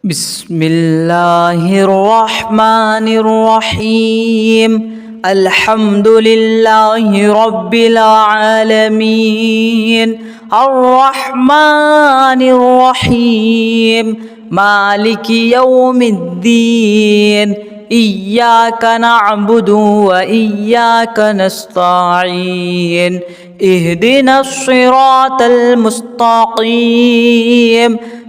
بسم الله الرحمن الرحيم. الحمد لله رب العالمين، الرحمن الرحيم، مالك يوم الدين. إياك نعبد وإياك نستعين. اهدنا الصراط المستقيم،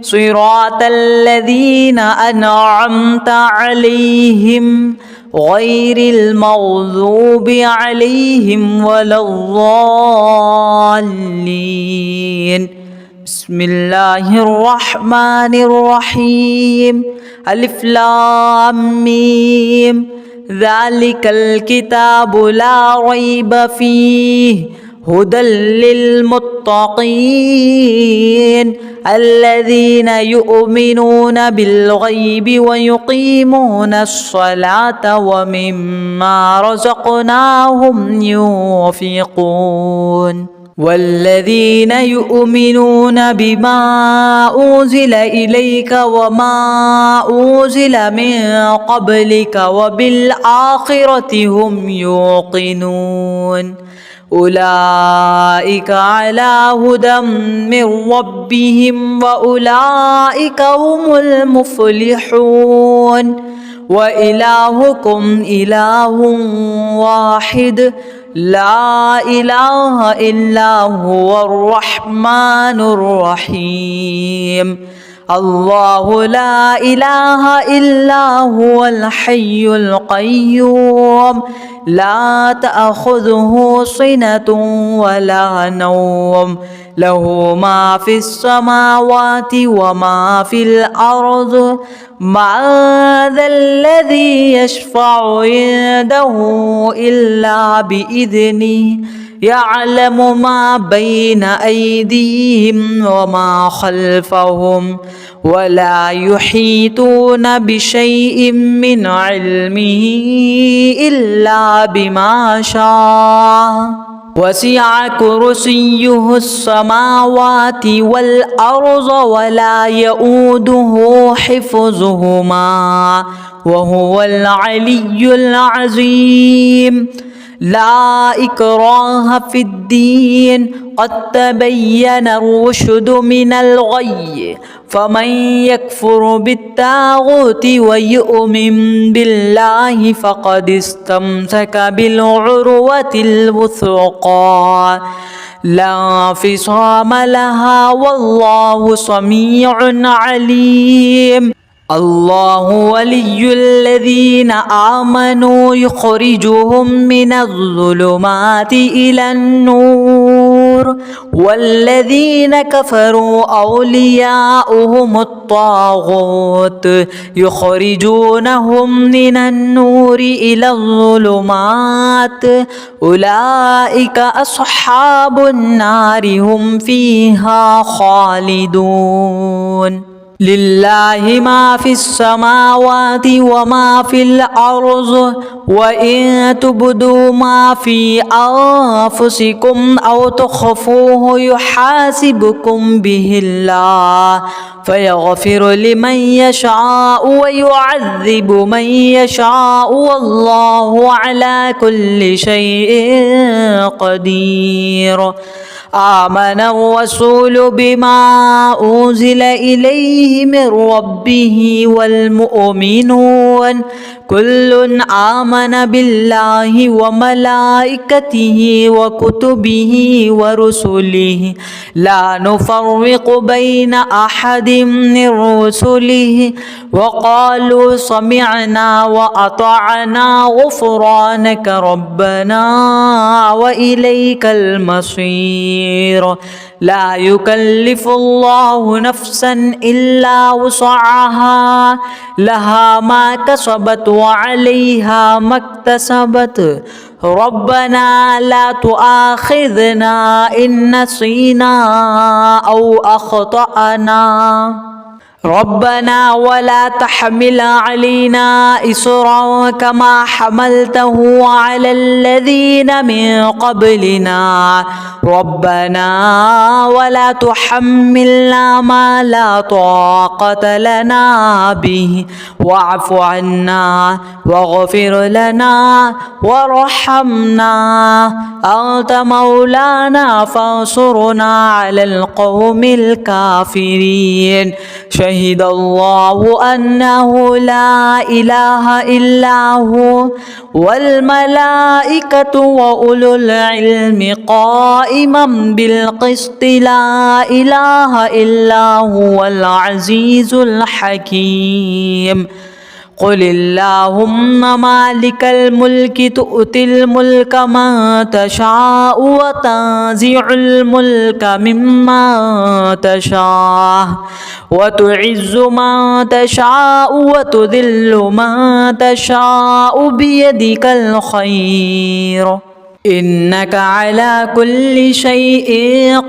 صراط الذين أنعمت عليهم غير المغضوب عليهم ولا الضالين. بسم الله الرحمن الرحيم. ألف لام ميم. ذلك الكتاب لا ريب فيه هدى للمتقين الذين يؤمنون بالغيب ويقيمون الصلاة ومما رزقناهم ينفقون والذين يؤمنون بما أنزل إليك وما أنزل من قبلك وبالآخرة هم يوقنون أولئك على هدى من ربهم وأولئك هم المفلحون. وإلهكم إله واحد لا إله إلا هو الرحمن الرحيم. الله لا إله إلا هو الحي القيوم لا تأخذه سنة ولا نوم، له ما في السماوات وما في الأرض. من ذا الذي يشفع عنده إلا بإذنه، يعلم ما بين أيديهم وما خلفهم ولا يحيطون بشيء من علمه إلا بما شاء. وسع كرسيه السماوات والأرض ولا يؤوده حفظهما وهو العلي العظيم. لا إكراه في الدين، قد تبين الرشد من الغي، فمن يكفر بالطاغوت ويؤمن بالله فقد استمسك بالعروة الوثقى لا انفصام لها والله سميع عليم. الله ولي الذين آمنوا يخرجهم من الظلمات إلى النور، والذين كفروا أولياؤهم الطاغوت يخرجونهم من النور إلى الظلمات. أولئك أصحاب النار هم فيها خالدون. لله ما في السماوات وما في الأرض، وإن تبدوا ما في أنفسكم أو تخفوه يحاسبكم به الله فيغفر لمن يشاء ويعذب من يشاء والله على كل شيء قدير. آمن الرسول بما أنزل إليه من ربه والمؤمنون كل آمن بالله وملائكته وكتبه ورسله لا نفرق بين أحد من رسله وقالوا سمعنا وأطعنا غفرانك ربنا وإليك المصير. لا يكلف الله نفسا إلا وسعها، لها ما كسبت وعليها ما اكتسبت. ربنا لا تؤاخذنا إن نسينا أو أخطأنا. ربنا ولا تحمل علينا إصرا كما حملته على الذين من قبلنا ربنا ولا تحملنا ما لا طاقة لنا به واعف عنا واغفر لنا وارحمنا أنت مولانا فانصرنا على القوم الكافرين شهد الله أنه لا إله إلا هو والملائكة وأولو العلم قائما بالقسط لا إله إلا هو العزيز الحكيم قل اللهم مالك الملك تؤتي الملك من تشاء وتنزع الملك ممن تشاء وتعز من تشاء وتذل من تشاء بيدك الخير إنك على كل شيء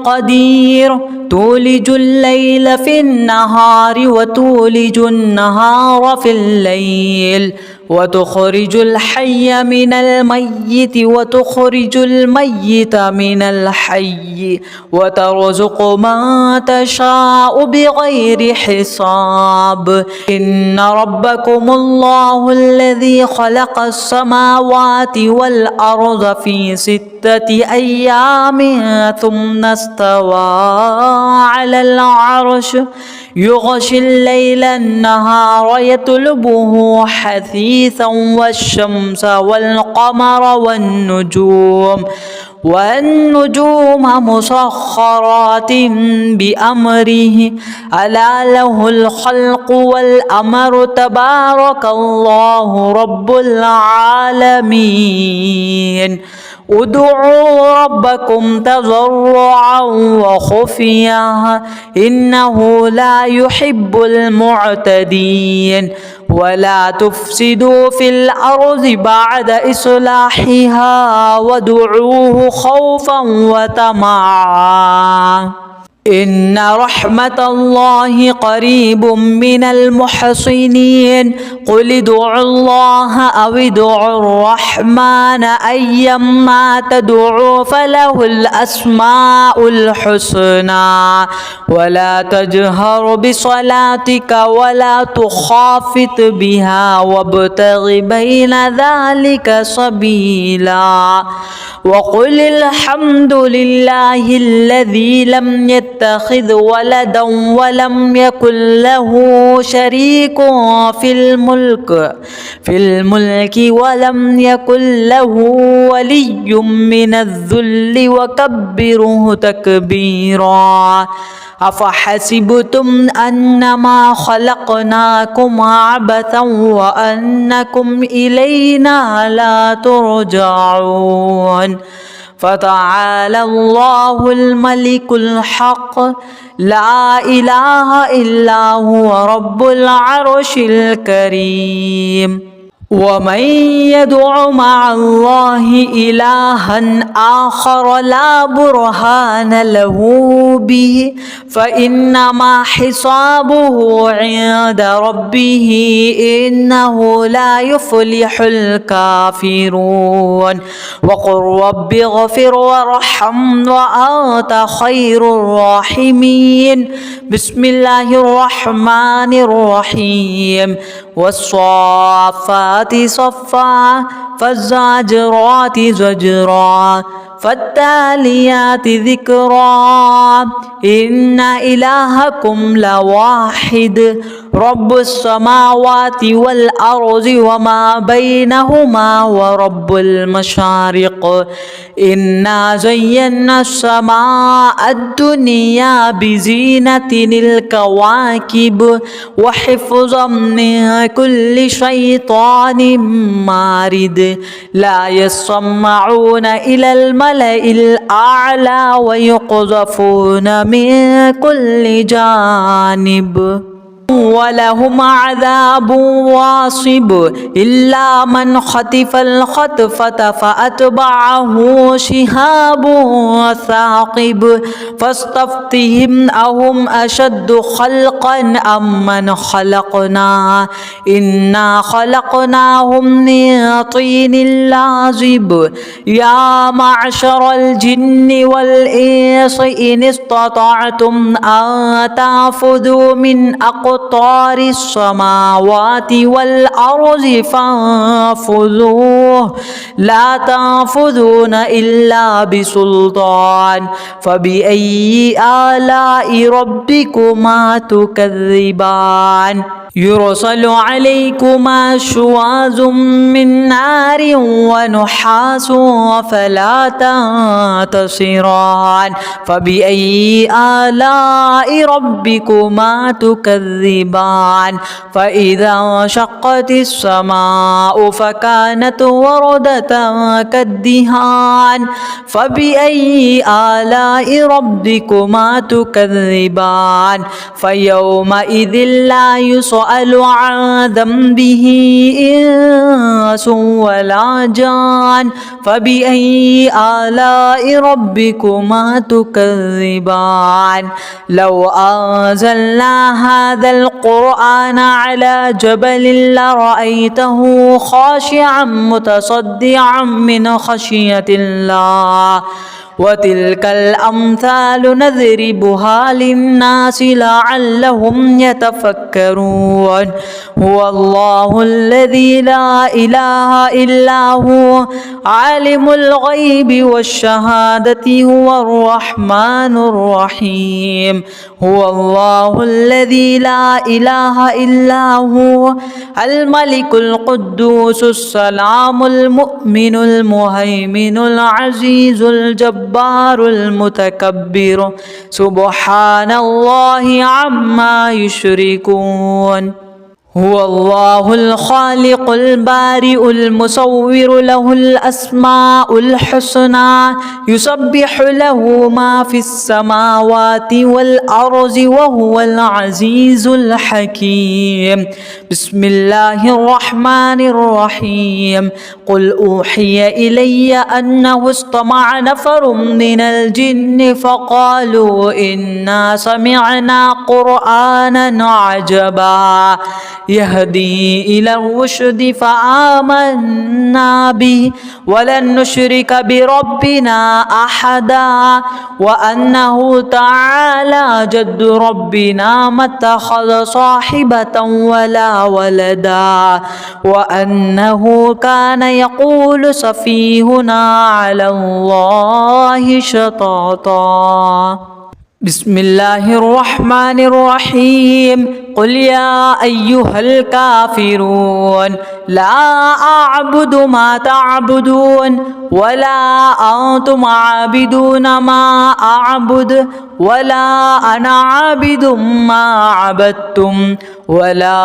قدير تولج الليل في النهار وتولج النهار في الليل وتخرج الحي من الميت وتخرج الميت من الحي وترزق من تشاء بغير حساب إن ربكم الله الذي خلق السماوات والأرض في 6 أيام ثم استوى على العرش يغشي الليل النهار يطلبه حثيثا والشمس والقمر والنجوم مسخرات بأمره ألا له الخلق والأمر تبارك الله رب العالمين ادعوا ربكم تضرعا وخفيا إنه لا يحب المعتدين ولا تفسدوا في الأرض بعد إصلاحها وادعوه خوفا وطمعا إن رحمة الله قريب من المحسنين قل ادعوا الله أو ادعوا الرحمن أيما تدعوا فله الأسماء الحسنى ولا تجهر بصلاتك ولا تخافت بها وابتغ بين ذلك سبيلا وقل الحمد لله الذي لم يتخذ ولدا ولم يكن له شريك في الملك ولم يكن له ولي من الذل وكبره تكبيرا أفحسبتم أنما خلقناكم عبثا وأنكم إلينا لا ترجعون فتعالى الله الملك الحق لا إله إلا هو رب العرش الكريم ومن يدع مع الله إلها آخر لا برهان له به فإنما حسابه عند ربه إنه لا يفلح الكافرون وقل رب اغفر وارحم وأنت خير الراحمين بسم الله الرحمن الرحيم والصافات صفا فالزاجرات زجرا فالتاليات ذكرا إن إلهكم لواحد رب السماوات والأرض وما بينهما ورب المشارق إنا زينا السماء الدنيا بزينة الكواكب وحفظا من كل شيطان مارد لا يسمعون إلى الملأ الأعلى ويقذفون من كل جانب ولهم عذاب واصب إلا من خطف الخطفة فأتبعه شهاب ثاقب فاستفتهم أهم أشد خلقا أم من خلقنا إنا خلقناهم من طين لازب يا معشر الجن والإنس إن استطعتم أن تنفذوا من أقطار السماوات والأرض فانفذوه لا تنفذون إلا بسلطان فبأي آلاء ربكما تكذبان يرسل عليكما شواظ من نار ونحاس فلا تنتصران فبأي آلاء ربكما تكذبان فإذا انشقت السماء فكانت وردة كالدهان فبأي آلاء ربكما تكذبان فيومئذ لا يسأل عن ذنبه إنس ولا جان فبأي آلاء ربكما تكذبان لو أنزلنا هذا القرآن على جبل لرأيته خاشعا متصدعا من خشية الله وتلك الأمثال نضربها للناس لعلهم يتفكرون هو الله الذي لا إله إلا هو عالم الغيب والشهادة هو الرحمن الرحيم هو الله الذي لا إله إلا هو الملك القدوس السلام المؤمن المهيمن العزيز الجبار المتكبر سبحان الله عما يشركون هو الله الخالق البارئ المصور له الأسماء الحسنى يسبح له ما في السماوات والأرض وهو العزيز الحكيم بسم الله الرحمن الرحيم قل أوحي إلي أنه استمع نفر من الجن فقالوا إنا سمعنا قرآنا عجبا يهدي إلى الرشد فآمنا به ولن نشرك بربنا أحدا وأنه تعالى جد ربنا ما اتخذ صاحبة ولا ولدا وأنه كان يقول سفيهنا على الله شططا بسم الله الرحمن الرحيم قل يا أيها الكافرون لا أعبد ما تعبدون ولا أنتم عابدون ما أعبد ولا أنا عابد ما عبدتم ولا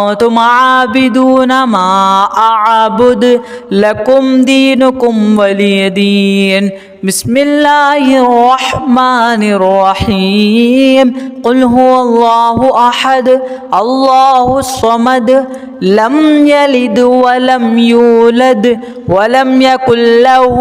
أنتم عابدون ما أعبد لكم دينكم ولي دين بسم الله الرحمن الرحيم قل هو الله أحد الله الصمد لم يلد ولم يولد ولم يكن له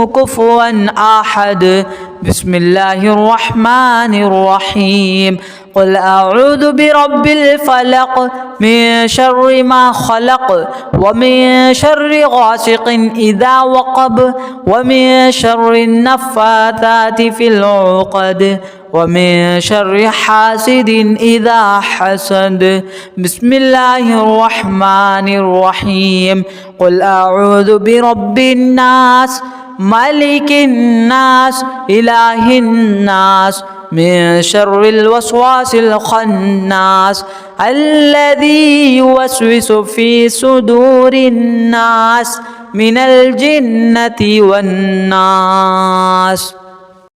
كفوا أحد بسم الله الرحمن الرحيم قل أعوذ برب الفلق من شر ما خلق ومن شر غاسق إذا وقب ومن شر النفاثات في العقد ومن شر حاسد إذا حسد بسم الله الرحمن الرحيم قل أعوذ برب الناس ملك الناس إله الناس من شر الوسواس الخناس الذي يوسوس في صدور الناس من الجنة والناس